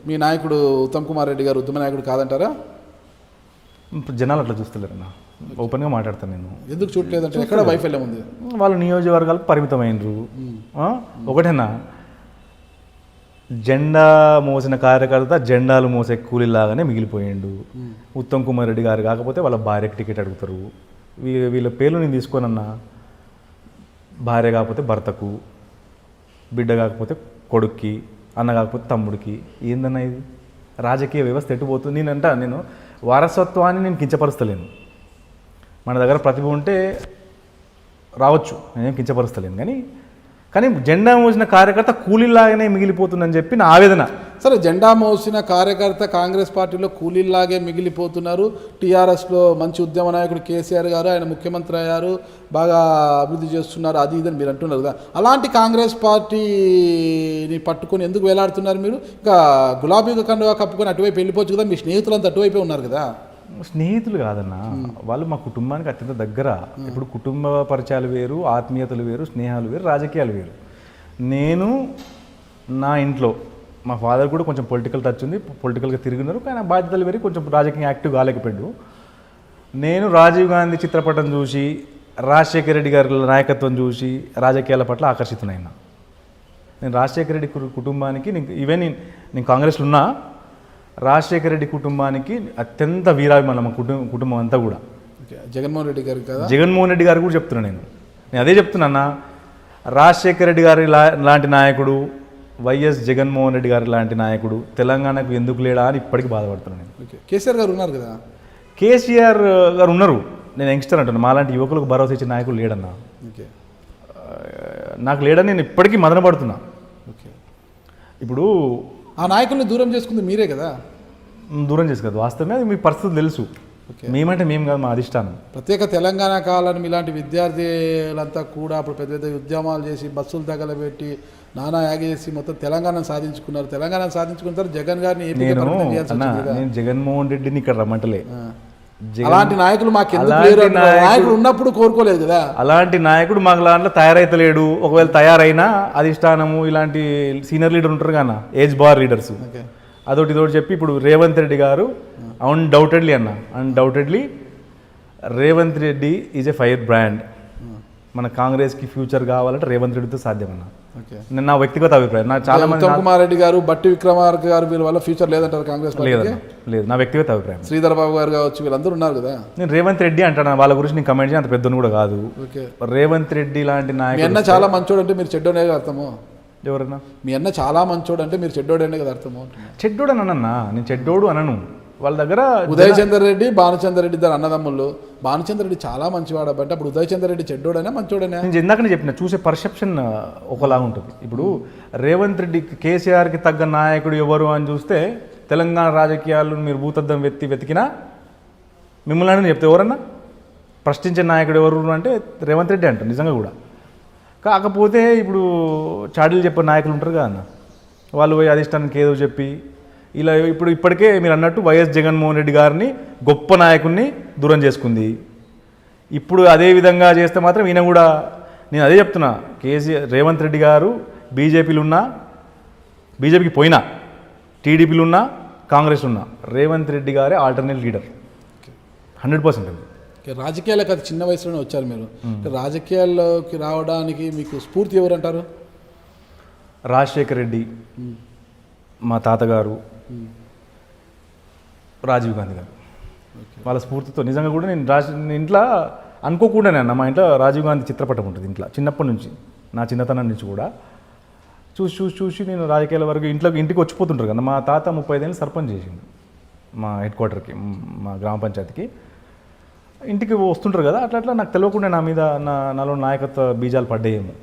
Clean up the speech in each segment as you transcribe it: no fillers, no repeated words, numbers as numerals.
మీ నాయకుడు ఉత్తమ్ కుమార్ రెడ్డి గారు ఉత్తమ నాయకుడు కాదంటారా? ఇప్పుడు జనాలు అట్లా చూస్తలేరన్నా, ఓపెన్గా మాట్లాడతాను నేను. ఎందుకు చూడలేదంటే ఎక్కడ వైఫల్యం ఉంది? వాళ్ళ నియోజకవర్గాలకు పరిమితమైనరు. ఒకటేనా, జెండా మోసిన కార్యకర్త జెండాలు మోసే కూలీలాగానే మిగిలిపోయిండు. ఉత్తమ్ కుమార్ రెడ్డి గారు కాకపోతే వాళ్ళ భార్యకి టికెట్ అడుగుతారు. వీళ్ళ పేర్లు నేను తీసుకోనన్నా, భార్య కాకపోతే భర్తకు, బిడ్డ కాకపోతే కొడుక్కి, అన్న కాకపోతే తమ్ముడికి. ఏందన్నా ఇది? రాజకీయ వ్యవస్థ ఎట్టుపోతుంది? నేను వారసత్వాన్ని నేను కించపరుస్తలేను. మన దగ్గర ప్రతిభ ఉంటే రావచ్చు, నేనేం కించపరుస్తలేను. కానీ జెండా మోసిన కార్యకర్త కూలీలాగానే మిగిలిపోతుందని చెప్పి నా ఆవేదన. సరే, జెండా మోసిన కార్యకర్త కాంగ్రెస్ పార్టీలో కూలీలాగే మిగిలిపోతున్నారు. టీఆర్ఎస్లో మంచి ఉద్యమ నాయకుడు కేసీఆర్ గారు, ఆయన ముఖ్యమంత్రి అయ్యారు, బాగా అభివృద్ధి చేస్తున్నారు, అది ఇదని మీరు అంటున్నారు కదా. అలాంటి కాంగ్రెస్ పార్టీని పట్టుకొని ఎందుకు వేలాడుతున్నారు మీరు? ఇంకా గులాబీ కండువా కప్పుకొని అటువైపు వెళ్ళిపోవచ్చు కదా, మీ స్నేహితులంతా అటువైపే ఉన్నారు కదా. స్నేహితులు కాదన్నా, వాళ్ళు మా కుటుంబానికి అత్యంత దగ్గర. ఇప్పుడు కుటుంబ పరిచయాలు వేరు, ఆత్మీయతలు వేరు, స్నేహాలు వేరు, రాజకీయాలు వేరు. నేను నా ఇంట్లో మా ఫాదర్ కూడా కొంచెం పొలిటికల్ టచ్ ఉంది, పొలిటికల్గా తిరిగినారు, కానీ బాధ్యతలు వేరు, కొంచెం రాజకీయ యాక్టివ్ కాలేకపోయాడు. నేను రాజీవ్ గాంధీ చిత్రపటం చూసి, రాజశేఖర రెడ్డి గారి నాయకత్వం చూసి రాజకీయాల పట్ల ఆకర్షితునైనా. నేను రాజశేఖర రెడ్డి కుటుంబానికి ఈవెన్ నేను కాంగ్రెస్లో ఉన్నా, రాజశేఖర రెడ్డి కుటుంబానికి అత్యంత వీరాభిమానం మా కుటుంబం అంతా కూడా. జగన్మోహన్ రెడ్డి గారు కదా, జగన్మోహన్ రెడ్డి గారు కూడా చెప్తున్నా. నేను అదే చెప్తున్నా, రాజశేఖర రెడ్డి గారి లాంటి నాయకుడు, వైఎస్ జగన్మోహన్ రెడ్డి గారి లాంటి నాయకుడు తెలంగాణకు ఎందుకు లేడా అని ఇప్పటికీ బాధపడుతున్నాను నేను. కేసీఆర్ గారు ఉన్నారు కదా. కేసీఆర్ గారు ఉన్నారు, నేను యంగ్స్టర్ అంటున్నాను. మాలాంటి యువకులకు భరోసా ఇచ్చిన నాయకుడు లేడన్నా, నాకు లేడని నేను ఇప్పటికీ మదన పడుతున్నా. ఇప్పుడు ఆ నాయకుల్ని దూరం చేసుకుంది మీరే కదా. దూరం చేసుకోదు, వాస్తవమే, అది మీ పరిస్థితి తెలుసు. మేమంటే మేము కాదు, మా అధిష్టానం. ప్రత్యేక తెలంగాణ కావాలని మీలాంటి విద్యార్థులంతా కూడా అప్పుడు పెద్ద పెద్ద ఉద్యమాలు చేసి బస్సులు తగలబెట్టి నానా యాగేసి మొత్తం తెలంగాణ సాధించుకున్నారు. తెలంగాణ సాధించుకున్న తర్వాత జగన్ గారిని నేను జగన్మోహన్ రెడ్డిని ఇక్కడ రమ్మంటలే. అలాంటి నాయకులు మాకు నాయకుడు ఉన్నప్పుడు కోరుకోలేదు కదా. అలాంటి నాయకుడు మాకు దాంట్లో తయారైతలేడు. ఒకవేళ తయారైనా అధిష్టానము ఇలాంటి సీనియర్ లీడర్ ఉంటారు కదా, ఏజ్ బార్ లీడర్స్, అదొకటి ఇదొకటి చెప్పి ఇప్పుడు రేవంత్ రెడ్డి గారు undoubtedly Revanth Reddy is a fire brand. మన కాంగ్రెస్కి ఫ్యూచర్ కావాలంటే రేవంత్ రెడ్డితో సాధ్యమన్నా. నేను నా వ్యక్తిగత అభిప్రాయం. నాకు చాలా మంది ఉత్తమ్ కుమార్ రెడ్డి గారు, బట్టి విక్రమార్క గారు వీళ్ళ వల్ల ఫ్యూచర్ లేదంటారు కాంగ్రెస్ పార్టీకి? లేదు, నా వ్యక్తిగత అభిప్రాయం. శ్రీధర్ బాబు గారు కావచ్చు, వీళ్ళందరూ ఉన్నారు కదా. నేను రేవంత్ రెడ్డి అంటాను, వాళ్ళ గురించి నేను కమెంట్ చేయ అంత పెద్దను కూడా కాదు. రేవంత్ రెడ్డి లాంటి నాయకుడు. మీ అన్న చాలా మంచోడు అంటే మీరు చెడ్డోడే కదా అర్థము. ఎవరన్నా? మీ అన్న చాలా మంచోడు అంటే మీరు చెడ్డోడే కదా అర్థము. చెడ్డోడు అనన్నా, నేను చెడ్డోడు అనను. వాళ్ళ దగ్గర ఉదయ్ చంద్ర రెడ్డి, భానుచంద్ర రెడ్డి ఇద్దరు అన్నదమ్ముళ్ళు. భానుచంద్ర రెడ్డి చాలా మంచివాడు అంటే అప్పుడు ఉదయ్ చంద్ర రెడ్డి చెడ్డోడైనా మంచోడైనా? నేను ఇందాకనే చెప్పిన, చూసే పర్సెప్షన్ ఒకలాగా ఉంటుంది. ఇప్పుడు రేవంత్ రెడ్డి కేసీఆర్కి తగ్గ నాయకుడు ఎవరు అని చూస్తే తెలంగాణ రాజకీయాలు మీరు భూతద్దం వెతికినా మిమ్మల్ని చెప్తే ఎవరన్నా ప్రశ్నించే నాయకుడు ఎవరు అంటే రేవంత్ రెడ్డి అంటారు నిజంగా కూడా. కాకపోతే ఇప్పుడు చాడీలు చెప్పే నాయకులు ఉంటారు కదా అన్న, వాళ్ళు పోయి అధిష్టానానికి ఏదో చెప్పి ఇలా ఇప్పటికే మీరు అన్నట్టు వైఎస్ జగన్మోహన్ రెడ్డి గారిని గొప్ప నాయకుడిని దూరం చేసుకుంది. ఇప్పుడు అదే విధంగా చేస్తే మాత్రం ఈయన కూడా, నేను అదే చెప్తున్నా, రేవంత్ రెడ్డి గారు బీజేపీలో ఉన్నా, బీజేపీకి పోయినా, టీడీపీలో ఉన్నా, కాంగ్రెస్లో ఉన్నా, రేవంత్ రెడ్డి గారే ఆల్టర్నేట్ లీడర్ 100%. రాజకీయాలకు అది చిన్న వయసులోనే వచ్చారు మీరు. రాజకీయాల్లోకి రావడానికి మీకు స్ఫూర్తి ఎవరంటారు? రాజశేఖర రెడ్డి, మా తాతగారు, రాజీవ్ గాంధీ గారు, వాళ్ళ స్ఫూర్తితో నిజంగా కూడా నేను ఇంట్లో అనుకోకుండానే అన్న, మా ఇంట్లో రాజీవ్ గాంధీ చిత్రపటం ఉంటుంది ఇంట్లో చిన్నప్పటి నుంచి, నా చిన్నతనం నుంచి కూడా చూసి నేను రాజకీయాల వరకు ఇంటికి వచ్చిపోతుంటారు కదా. మా తాత 35 ఏళ్ళు సర్పంచ్ చేసింది మా హెడ్ క్వార్టర్కి, మా గ్రామ పంచాయతీకి. ఇంటికి వస్తుంటారు కదా, అట్లా నాకు తెలియకుండా నా మీద నాలో నాయకత్వ బీజాలు పడ్డాయేమో.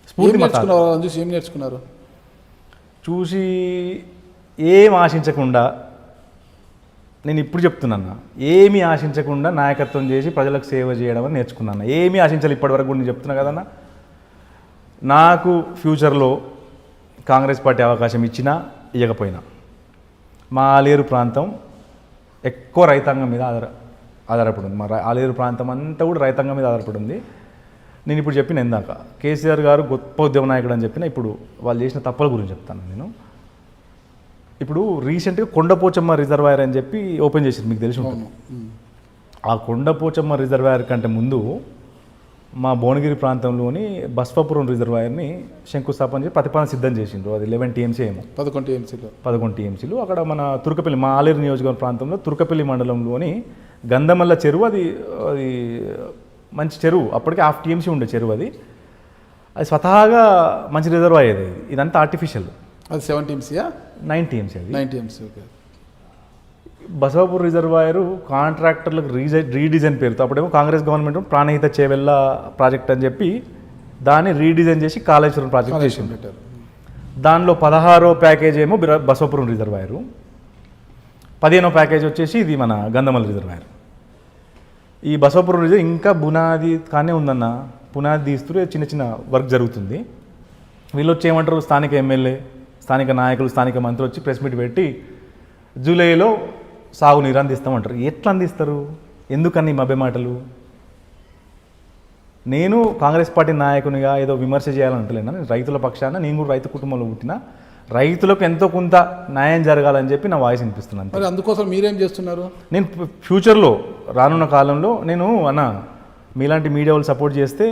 స్ఫూర్తి ఏం నేర్చుకున్నారు? చూసి ఏం ఆశించకుండా, నేను ఇప్పుడు చెప్తున్నాను, ఏమీ ఆశించకుండా నాయకత్వం చేసి ప్రజలకు సేవ చేయడం అని నేర్చుకున్నాను. ఏమీ ఆశించాలి ఇప్పటివరకు కూడా నేను చెప్తున్నా కదన్నా. నాకు ఫ్యూచర్లో కాంగ్రెస్ పార్టీ అవకాశం ఇచ్చినా ఇవ్వకపోయినా మా ఆలేరు ప్రాంతం ఎక్కువ రైతాంగం మీద ఆధారపడి ఉంది. మా ఆలేరు ప్రాంతం అంతా కూడా రైతాంగం మీద ఆధారపడి ఉంది. నేను ఇప్పుడు చెప్పిన ఇందాక కేసీఆర్ గారు గొప్ప ఉద్యమ నాయకుడు అని చెప్పిన, ఇప్పుడు వాళ్ళు చేసిన తప్పుల గురించి చెప్తాను. నేను ఇప్పుడు రీసెంట్గా కొండపోచమ్మ రిజర్వాయర్ అని చెప్పి ఓపెన్ చేసింది, మీకు తెలిసి ఉంటుంది. ఆ కొండపోచమ్మ రిజర్వాయర్ కంటే ముందు మా భువనగిరి ప్రాంతంలోని బస్వాపురం రిజర్వాయర్ని శంకుస్థాపన చేసి ప్రతిపాదన సిద్ధం చేసిండ్రు. అది 11 టీఎంసీ ఏమో, 11 టీఎంసీలు. అక్కడ మన తుర్కపల్లి, మా ఆలేరు నియోజకవర్గ ప్రాంతంలో తుర్కపల్లి మండలంలోని గంధమల్ల చెరువు, అది అది మంచి చెరువు, అప్పటికి 1/2 టీఎంసీ ఉండే చెరువు. అది స్వతహాగా మంచి రిజర్వాయర్. అది ఇదంతా ఆర్టిఫిషియల్. అది 7 టీఎంసీయా? 9 టీఎంసీ. అది 9 టీఎంసీ. ఓకే. బసవాపూర్ రిజర్వాయరు కాంట్రాక్టర్లకు రీడిజైన్ పేరుతో, అప్పుడేమో కాంగ్రెస్ గవర్నమెంట్ ప్రాణహిత చేవెళ్ళ ప్రాజెక్ట్ అని చెప్పి దాన్ని రీడిజైన్ చేసి కాళేశ్వరం ప్రాజెక్ట్ చేసింది. దానిలో 16వ ప్యాకేజ్ ఏమో బసవాపురం రిజర్వాయరు, 15వ ప్యాకేజ్ వచ్చేసి ఇది మన గంధమల్ల రిజర్వాయర్. ఈ బసవాపురం రిజర్వ్ ఇంకా బునాది కానీ ఉందన్న, పునాది తీస్తూ చిన్న చిన్న వర్క్ జరుగుతుంది. వీళ్ళు వచ్చి ఏమంటారు, స్థానిక ఎమ్మెల్యే, స్థానిక నాయకులు, స్థానిక మంత్రులు వచ్చి ప్రెస్ మీట్ పెట్టి జూలైలో సాగునీరు అందిస్తామంటారు. ఎట్లా అందిస్తారు? ఎందుకని మభ్య మాటలు? నేను కాంగ్రెస్ పార్టీ నాయకునిగా ఏదో విమర్శ చేయాలంటలేనా, నేను రైతుల పక్షాన, నేను కూడా రైతు కుటుంబంలో పుట్టిన, రైతులకు ఎంతో కొంత న్యాయం జరగాలని చెప్పి నా వాయిస్ వినిపిస్తున్నాను. మరి అందుకోసం మీరేం చేస్తున్నారు? నేను ఫ్యూచర్లో రానున్న కాలంలో నేను మీలాంటి మీడియా వాళ్ళు సపోర్ట్ చేస్తే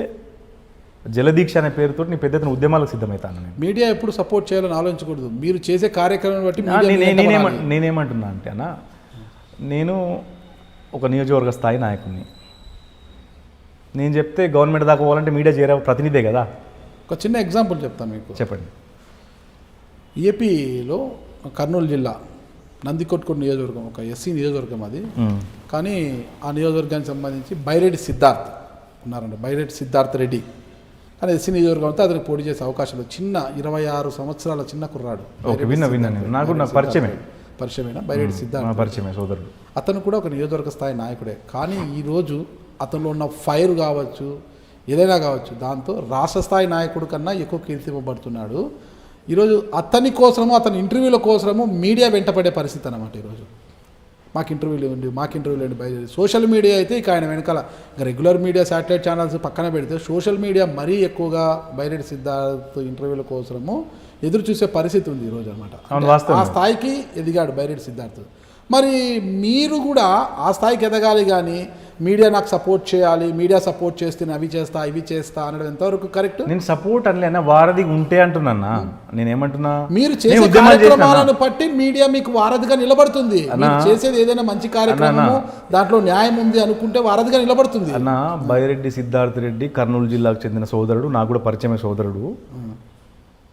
జలదీక్ష అనే పేరుతో నీ పెద్ద ఎత్తున ఉద్యమాలకు సిద్ధమవుతాను. నేను మీడియా ఎప్పుడు సపోర్ట్ చేయాలని ఆలోచించకూడదు, మీరు చేసే కార్యక్రమం బట్టి. నేనేమంటున్నా అంటే నేను ఒక నియోజకవర్గ స్థాయి నాయకుడిని. నేను చెప్తే గవర్నమెంట్ దాకా పోవాలంటే మీడియా చేరే ప్రతినిధే కదా. ఒక చిన్న ఎగ్జాంపుల్ చెప్తాను మీకు. చెప్పండి. ఏపీలో కర్నూలు జిల్లా నందికొట్కూరు నియోజకవర్గం ఒక ఎస్సీ నియోజకవర్గం అది. కానీ ఆ నియోజకవర్గానికి సంబంధించి బైరెడ్డి సిద్ధార్థ్ ఉన్నారంట, బైరెడ్డి సిద్ధార్థ్ రెడ్డి అని ఎస్సీ నియోజకవర్గం అంతా అతనికి పోటీ చేసే అవకాశాలు. చిన్న 26 సంవత్సరాల చిన్న కుర్రాడు. నాకు పరిచయమైన బైరెడ్డి సిద్ధార్థ్ పరిచయమే సోదరుడు. అతను కూడా ఒక నియోజకవర్గ స్థాయి నాయకుడే. కానీ ఈరోజు అతనిలో ఉన్న ఫైర్ కావచ్చు, ఏదైనా కావచ్చు, దాంతో రాష్ట్ర స్థాయి నాయకుడు కన్నా ఎక్కువ కీర్తింపబడుతున్నాడు. ఈరోజు అతని కోసము, అతని ఇంటర్వ్యూల కోసము మీడియా వెంటపడే పరిస్థితి అన్నమాట. ఈరోజు మాకు ఇంటర్వ్యూలు ఇవ్వండి బయట. సోషల్ మీడియా అయితే ఇక ఆయన వెనకాల, ఇక రెగ్యులర్ మీడియా, శాటిలైట్ ఛానల్స్ పక్కన పెడితే సోషల్ మీడియా మరీ ఎక్కువగా బైరెడ్డి సిద్ధార్థ్ ఇంటర్వ్యూల కోసము ఎదురు చూసే పరిస్థితి ఉంది ఈరోజు అనమాట. ఆ స్థాయికి ఎదిగాడు బైరెడ్డి సిద్ధార్థ్. మరి మీరు కూడా ఆ స్థాయికి ఎదగాలి, కానీ మీడియా నాకు సపోర్ట్ చేయాలి, మీడియా సపోర్ట్ చేస్తే అవి చేస్తా ఇవి చేస్తా అనడం ఎంతవరకు కరెక్ట్? నేను సపోర్ట్ అనలేనా, వారధి ఉంటే అంటున్నా. నేనేమంటున్నా, మీరు చేసే కార్యక్రమాలను బట్టి మీడియా మీకు వారధిగా నిలబడుతుంది. చేసేది ఏదైనా మంచి కార్యక్రమము, దాంట్లో న్యాయం ఉంది అనుకుంటే వారధిగా నిలబడుతుంది. అన్న, బైరెడ్డి సిద్ధార్థ్ రెడ్డి కర్నూలు జిల్లాకు చెందిన సోదరుడు, నాకు కూడా పరిచయమే సోదరుడు.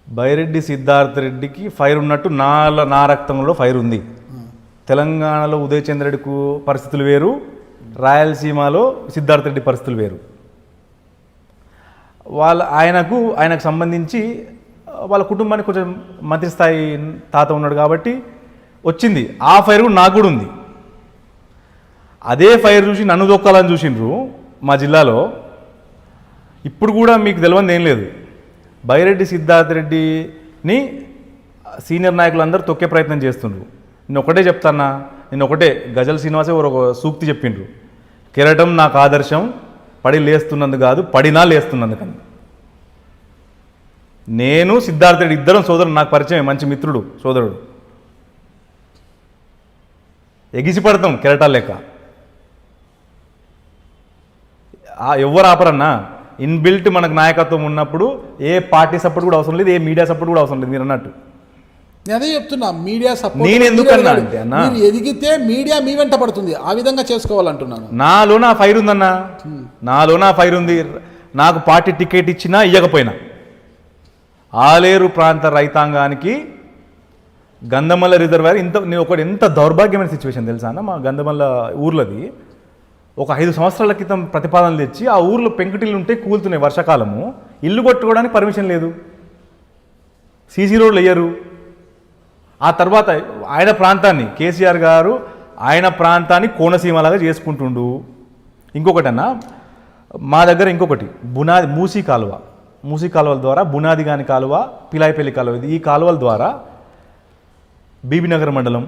బైరెడ్డి సిద్ధార్థ్ రెడ్డికి ఫైర్ ఉన్నట్టు నా రక్తంలో ఫైర్ ఉంది. తెలంగాణలో ఉదయ్ చంద్రెడ్డికి పరిస్థితులు వేరు, రాయలసీమలో సిద్ధార్థ్ రెడ్డి పరిస్థితులు వేరు. ఆయనకు సంబంధించి వాళ్ళ కుటుంబానికి కొంచెం మంత్రి స్థాయి తాత ఉన్నాడు కాబట్టి వచ్చింది. ఆ ఫైర్ కూడా నాకు కూడా ఉంది. అదే ఫైర్ చూసి నన్ను దొక్కాలని చూసిండ్రు మా జిల్లాలో. ఇప్పుడు కూడా మీకు తెలియదు ఏం లేదు, బైరెడ్డి సిద్ధార్థ్ రెడ్డిని సీనియర్ నాయకులందరూ తొక్కే ప్రయత్నం చేస్తుండ్రు. నేను ఒకటే చెప్తాన్నా, గజల్ శ్రీనివాసే ఒక సూక్తి చెప్పిండ్రు, కెరటం నాకు ఆదర్శం, పడి లేస్తున్నందుకు కాదు, పడినా లేస్తున్నందుకని. నేను సిద్ధార్థ రెడ్డి ఇద్దరం సోదరుడు, నాకు పరిచయం, మంచి మిత్రుడు, సోదరుడు. ఎగిసి పడతాం కెరటాలు లెక్క. ఎవరు ఆపరన్నా, ఇన్బిల్ట్ మనకు నాయకత్వం ఉన్నప్పుడు ఏ పార్టీ సపోర్ట్ కూడా అవసరం లేదు, ఏ మీడియా సపోర్ట్ కూడా అవసరం లేదు. మీరు అన్నట్టు నేను అదే చెప్తున్నా, మీడియా సపోర్ట్. నేను ఎందుకన్నా అంటే అన్న, మీరు ఎదిగితే మీడియా మీ వెంట పడుతుంది, ఆ విధంగా చేసుకోవాలంటున్నాను. నాలో నా ఫైర్ ఉందన్నా, నాలో నా ఫైర్ ఉంది. నాకు పార్టీ టికెట్ ఇచ్చినా ఇవ్వకపోయినా ఆలేరు ప్రాంత రైతాంగానికి గంధమల్ల రిజర్వాయర్ ఎంత దౌర్భాగ్యమైన సిచ్యువేషన్ తెలుసా అన్న. మా గంధమల్ల ఊర్లది ఒక 5 సంవత్సరాల క్రితం ప్రతిపాదనలు తెచ్చి ఆ ఊర్లో పెంకుటిల్లు ఉంటే కూలుతున్నాయి, వర్షాకాలము ఇల్లు కొట్టుకోవడానికి పర్మిషన్ లేదు, సీసీ రోడ్లు వేయరు. ఆ తర్వాత ఆయన ప్రాంతాన్ని, కేసీఆర్ గారు ఆయన ప్రాంతాన్ని కోనసీమలాగా చేసుకుంటుండు. ఇంకొకటి అన్న, మా దగ్గర ఇంకొకటి బునాది మూసీ కాలువల ద్వారా, బునాది గాని కాలువ, పిలాయిపల్లి కాలువ, ఈ కాలువల ద్వారా బీబీనగర్ మండలం,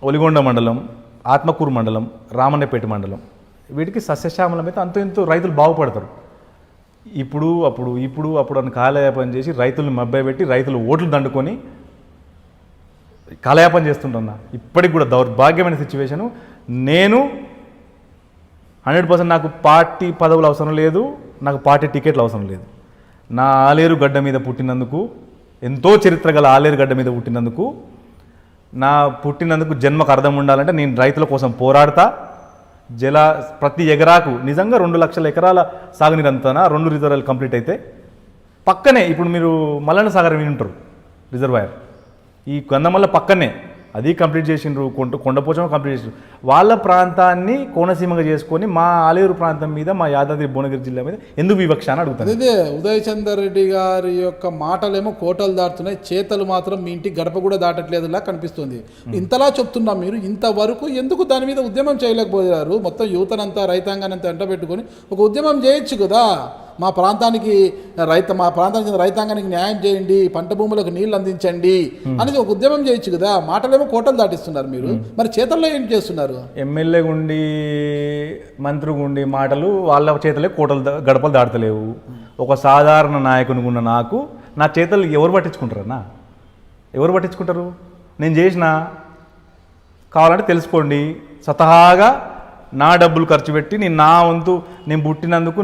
ఒలిగొండ మండలం, ఆత్మకూరు మండలం, రామన్నపేట మండలం, వీటికి సస్యశ్యామలమైతే అంతో ఎంతో రైతులు బాగుపడతారు. ఇప్పుడు అని కాలయాపన చేసి రైతులను మభ్యపెట్టి రైతులు ఓట్లు దండుకొని కాలయాపన చేస్తుంటున్నా. ఇప్పటికి కూడా దౌర్భాగ్యమైన సిచ్యువేషను. నేను 100% నాకు పార్టీ పదవులు అవసరం లేదు, నాకు పార్టీ టికెట్లు అవసరం లేదు. నా ఆలేరు గడ్డ మీద పుట్టినందుకు, ఎంతో చరిత్ర గల ఆలేరు గడ్డ మీద పుట్టినందుకు, పుట్టినందుకు జన్మకు అర్థం ఉండాలంటే నేను రైతుల కోసం పోరాడతా. ప్రతి ఎకరాకు నిజంగా 2 లక్షల ఎకరాల సాగునీరు అంతానా 2 రిజర్వాయర్లు కంప్లీట్ అయితే పక్కనే ఇప్పుడు మీరు మల్లన్న సాగర్ వింటారు రిజర్వాయర్, ఈ గంధమల్ల పక్కనే అది కంప్లీట్ చేసిండ్రు. కొండపోచమ్మ కంప్లీట్ చేసిండ్రు. వాళ్ళ ప్రాంతాన్ని కోనసీమగా చేసుకొని మా ఆలేరు ప్రాంతం మీద, మా యాదాద్రి భువనగిరి జిల్లా మీద ఎందుకు వివక్ష అని అడుగుతాను. అదే ఉదయ్ చందర్ రెడ్డి గారి యొక్క మాటలేమో కోటలు దాటుతున్నాయి, చేతలు మాత్రం మీ ఇంటి గడప కూడా దాటట్లేదులా కనిపిస్తుంది. ఇంతలా చెప్తున్నా మీరు ఇంతవరకు ఎందుకు దాని మీద ఉద్యమం చేయలేకపోయారు? మొత్తం యువతనంతా రైతాంగాన్ని అంతా ఎంట పెట్టుకొని ఒక ఉద్యమం చేయొచ్చు కదా. మా ప్రాంతానికి రైతాంగానికి న్యాయం చేయండి, పంట భూములకు నీళ్లు అందించండి అనేది ఒక ఉద్యమం చేయొచ్చు కదా. మాటలేమో కోటలు దాటిస్తున్నారు మీరు, మరి చేతల్లో ఏం చేస్తున్నారు? ఎమ్మెల్యే గుండి మంత్రి గుండి మాటలు వాళ్ళ చేతలే గడపలు దాటలేవు. ఒక సాధారణ నాయకుని ఉన్న నాకు నా చేతలు ఎవరు పట్టించుకుంటారన్నా? ఎవరు పట్టించుకుంటారు? నేను చేసిన కావాలంటే తెలుసుకోండి. స్వతహాగా నా డబ్బులు ఖర్చు పెట్టి నా వంతు నేను పుట్టినందుకు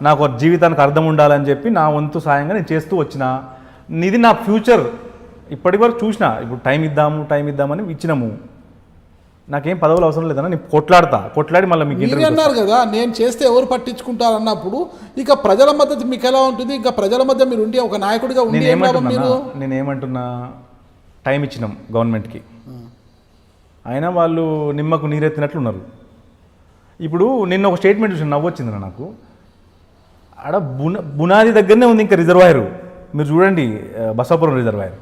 నాకు జీవితానికి అర్థం ఉండాలని చెప్పి నా వంతు సాయంగా నేను చేస్తూ వచ్చిన. ఇది నా ఫ్యూచర్. ఇప్పటి వరకు చూసిన. ఇప్పుడు టైం ఇద్దామని ఇచ్చినాము. నాకేం పదవులు అవసరం లేదన్నా, నేను కొట్లాడి మళ్ళీ మీకు అన్నారు కదా నేను చేస్తే ఎవరు పట్టించుకుంటారు అన్నప్పుడు ఇక ప్రజల మద్దతు మీకు ఎలా ఉంటుంది? ఇంకా ప్రజల మధ్య మీరు ఉండి ఒక నాయకుడిగా ఉండి నేనేమంటున్నా, టైం ఇచ్చినాం గవర్నమెంట్కి, అయినా వాళ్ళు నిమ్మకు నీరెత్తినట్లు ఉన్నారు. ఇప్పుడు నిన్న ఒక స్టేట్మెంట్ చూసి నవ్వొచ్చింది నాకు. ఆడ బునాది దగ్గరనే ఉంది ఇంకా రిజర్వాయరు. మీరు చూడండి, బసాపురం రిజర్వాయర్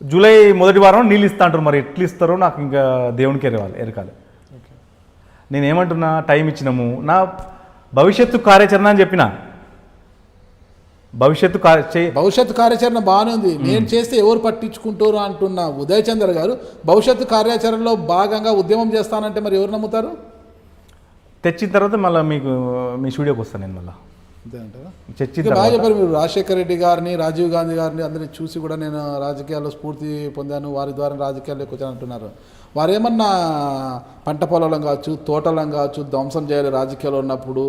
జూలై మొదటి వారం నీళ్ళు ఇస్తా అంటారు. మరి ఎట్లు ఇస్తారో నాకు ఇంకా దేవునికి ఎరకాలి. నేనేమంటున్నా, టైం ఇచ్చినాము, నా భవిష్యత్తు కార్యాచరణ అని చెప్పిన. భవిష్యత్తు కార్యాచరణ బాగానే ఉంది. నేను చేస్తే ఎవరు పట్టించుకుంటారు అంటున్న ఉదయ్ చందర్ గారు భవిష్యత్తు కార్యాచరణలో భాగంగా ఉద్యమం చేస్తానంటే మరి ఎవరు నమ్ముతారు? తెచ్చిన తర్వాత మళ్ళీ మీ స్టూడియోకి వస్తాను నేను. మళ్ళీ బాగా చెప్పారు మీరు. రాజశేఖర రెడ్డి గారిని, రాజీవ్ గాంధీ గారిని అందరినీ చూసి కూడా నేను రాజకీయాల్లో స్ఫూర్తి పొందాను, వారి ద్వారా రాజకీయాల్లోకి వచ్చాను అంటున్నారు. వారేమన్నా పంట పొలాలను కావచ్చు, తోటలను కావచ్చు ధ్వంసం చేయాలి రాజకీయాల్లో ఉన్నప్పుడు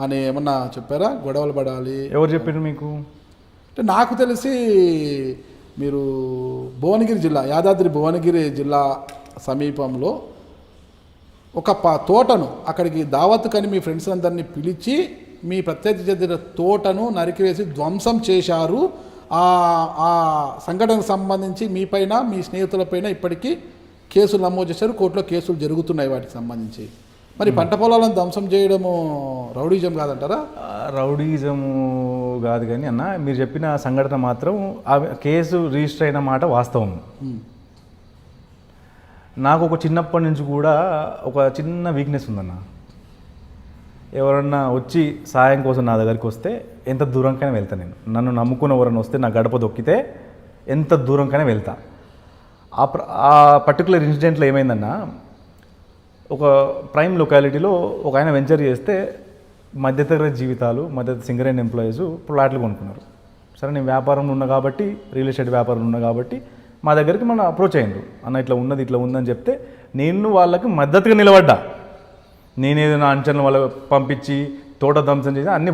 అని ఏమన్నా చెప్పారా? గొడవలు పడాలి ఎవరు చెప్పారు మీకు? అంటే నాకు తెలిసి మీరు భువనగిరి జిల్లా, యాదాద్రి భువనగిరి జిల్లా సమీపంలో ఒక తోటను అక్కడికి దావత్తుకని మీ ఫ్రెండ్స్ అందరినీ పిలిచి మీ ప్రత్యర్థి చెందిన తోటను నరికివేసి ధ్వంసం చేశారు. ఆ సంఘటనకు సంబంధించి మీపైన, మీ స్నేహితులపైన ఇప్పటికీ కేసులు నమోదు చేశారు, కోర్టులో కేసులు జరుగుతున్నాయి వాటికి సంబంధించి. మరి పంట పొలాలను ధ్వంసం చేయడము రౌడీజం కాదంటారా? రౌడీజము కాదు కానీ అన్న, మీరు చెప్పిన సంఘటన మాత్రం ఆ కేసు రిజిస్టర్ అయిన మాట వాస్తవం. నాకు ఒక చిన్నప్పటి నుంచి కూడా ఒక చిన్న వీక్నెస్ ఉందన్న. ఎవరన్నా వచ్చి సాయం కోసం నా దగ్గరికి వస్తే ఎంత దూరంకైనా వెళ్తా. నన్ను నమ్ముకున్న ఎవరన్నా వస్తే నా గడప దొక్కితే ఎంత దూరంకైనా వెళ్తా. ఆ పర్టికులర్ ఇన్సిడెంట్లో ఏమైందన్నా, ఒక ప్రైమ్ లొకాలిటీలో ఒక ఆయన వెంచర్ చేస్తే మధ్యతరగతి జీవితాలు, సింగరేణి ఎంప్లాయీస్ ప్లాట్లు కొనుక్కున్నారు. సరే, నేను వ్యాపారంలో ఉన్నా కాబట్టి, రియల్ ఎస్టేట్ వ్యాపారంలో ఉన్నా కాబట్టి మా దగ్గరికి మనం అప్రోచ్ అయ్యిండ్రు. అన్న ఇట్లా ఉందని చెప్తే నేను వాళ్ళకి మద్దతుగా నిలబడ్డా. నేనేదైనా అంచనా వాళ్ళకి పంపించి తోట ధ్వంసం చేసి అన్ని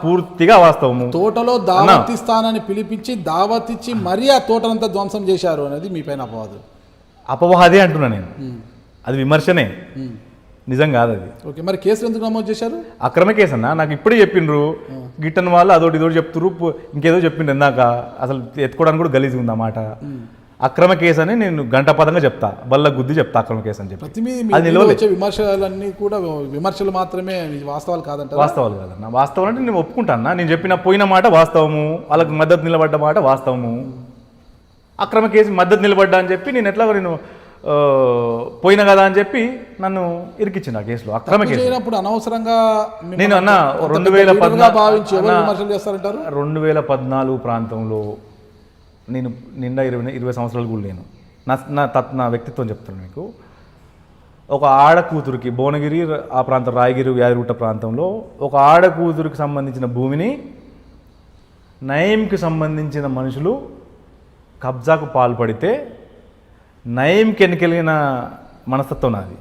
పూర్తిగా వాస్తవము. తోటలో దావతిస్తానని పిలిపించి దావతిచ్చి మరీ ఆ తోటనంతా ధ్వంసం చేశారు అనేది మీ పైన అపవాదే అంటున్నా నేను. అది విమర్శనే, నిజం కాదు అది. ఓకే, మరి కేసులు ఎందుకు నమోదు చేశారు? అక్రమ కేసు అన్న. నాకు ఇప్పుడే చెప్పిండ్రు గిట్టని వాళ్ళు అదోటి ఇదోటి చెప్తున్నారు, ఇంకేదో చెప్పిండ్రు ఇందాక. అసలు ఎత్తుకోవడానికి కూడా గలీజ్ ఉంది అన్నమాట. అక్రమ కేసు అని నేను గంటపదంగా చెప్తా, బల్ల గుద్ది చెప్తా అక్రమ కేసు అని చెప్పి. విమర్శలన్నీ కూడా విమర్శలు మాత్రమే, వాస్తవాలు కాదంట. వాస్తవాలు కాదన్న. వాస్తవం అంటే నేను ఒప్పుకుంటాను. నేను చెప్పిన పోయిన మాట వాస్తవము, వాళ్ళకి మద్దతు నిలబడ్డ మాట వాస్తవము. అక్రమ కేసు మద్దతు నిలబడ్డా అని చెప్పి నేను పోయినా కదా అని చెప్పి నన్ను ఇరికిచ్చింది ఆ కేసులో. అక్రమ కేసు అనవసరంగా నేను అన్న 2014 ప్రాంతంలో నేను నిండా 20 సంవత్సరాలు కూడా లేను. నా వ్యక్తిత్వం చెప్తాను మీకు. ఒక ఆడకూతురికి భువనగిరి ఆ ప్రాంతం, రాయగిరి యాదగిరిగుట్ట ప్రాంతంలో ఒక ఆడకూతురికి సంబంధించిన భూమిని నయంకి సంబంధించిన మనుషులు కబ్జాకు పాల్పడితే నయంకి ఎన్నికెళ్ళిన మనస్తత్వం నాది.